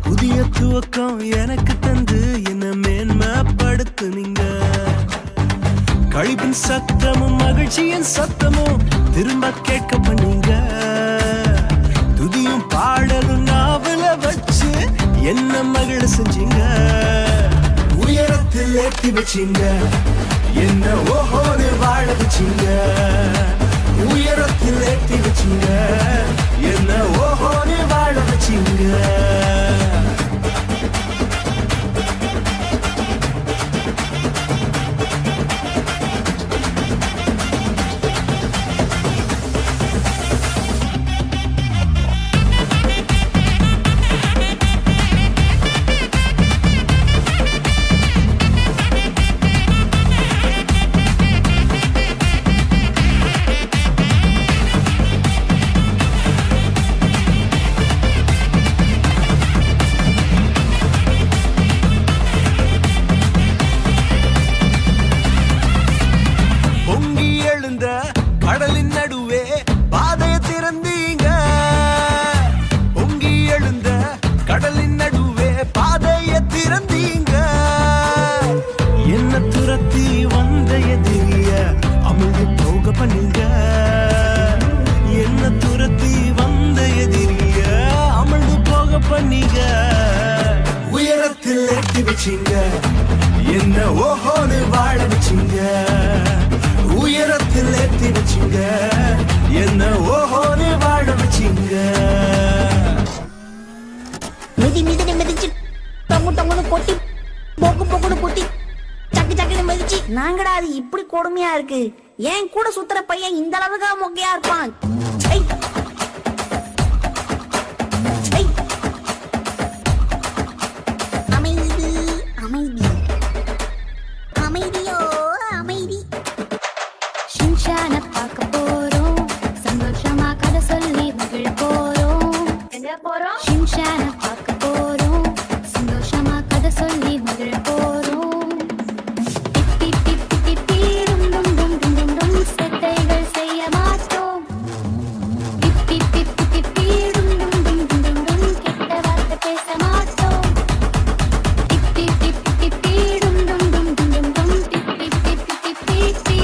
புதிய துவக்கம் எனக்கு தந்து என்ன மேன்மைப்படுத்துனீங்க. கழிப்பின் சத்தமும் மகிழ்ச்சியின் சத்தமும் திரும்ப கேட்க பண்ணீங்க. துதியும் பாடலும் நாவல வச்சு என்ன மகிழ செஞ்சீங்க. உயரத்தில் ஏற்றி வச்சீங்க, என்ன ஓஹோன்னு வாழ வச்சீங்க. உயரத்தில் ஏற்றி வச்சீங்க, என்ன ஓஹோன்னு வாழ வச்சீங்க. கடலின் நடுவே பாதையை திறந்தீங்க. பொங்கி எழுந்த கடலின் நடுவே பாதையை திறந்தீங்க. என்ன துரத்தி வந்த எதிரிய அமிழ்ந்து போக பண்ணீங்க. என்ன துரத்தி வந்த எதிரிய அமிழ்ந்து போக பண்ணீங்க. உயரத்தில் ஏற்றி வச்சீங்க, என்ன ஓஹோன்னு வாழ வச்சீங்க. உயரத்தில் ஏற்றி வச்சீங்க, என்ன ஓஹோன்னு வாழ வச்சீங்க. மிதி மிதினு மிதிச்சு தொங்கு தொங்குன்னு கொட்டி போக்கு போக்குன்னு கொட்டி சக்கு சக்குன்னு மிதிச்சு நாங்கடா அது இப்படி கொடுமையா இருக்கு. ஏன் கூட சுத்துற பையன் இந்த அளவுக்கு மொக்கையா இருப்பான். அமைதி அமைதி அமைதியோ அமைதி. ஷின்ஷான பார்க்க போறோம், சந்தோஷமா கதை சொல்லி மகிழ போறோம். ஷின்ஷான பார்க்க போறோம், சந்தோஷமா கதை சொல்லி மகிழ போறோம். டிப்பி டிப்பி டிப்பி டும் டும் டும் டும் டும் டும் சேட்டைகள் செய்ய மாட்டோம். டிப்பி டிப்பி டிப்பி டும் டும் டும் டும் டும் டும் கெட்ட வார்த்தை பேச மாட்டோம். டிப்பி டிப்பி டிப்பி டும் டும் டும் டும் டும் டும் டிப்பி டிப்பி டிப்பி டிப்பி.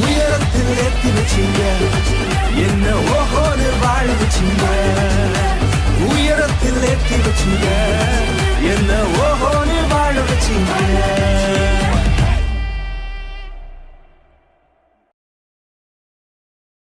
உயரத்தில் ஏற்றி வச்சீங்க, என்ன ஓஹோன்னு வாழ வச்சீங்க. உயரத்தில் ஏற்றி வச்சீங்க,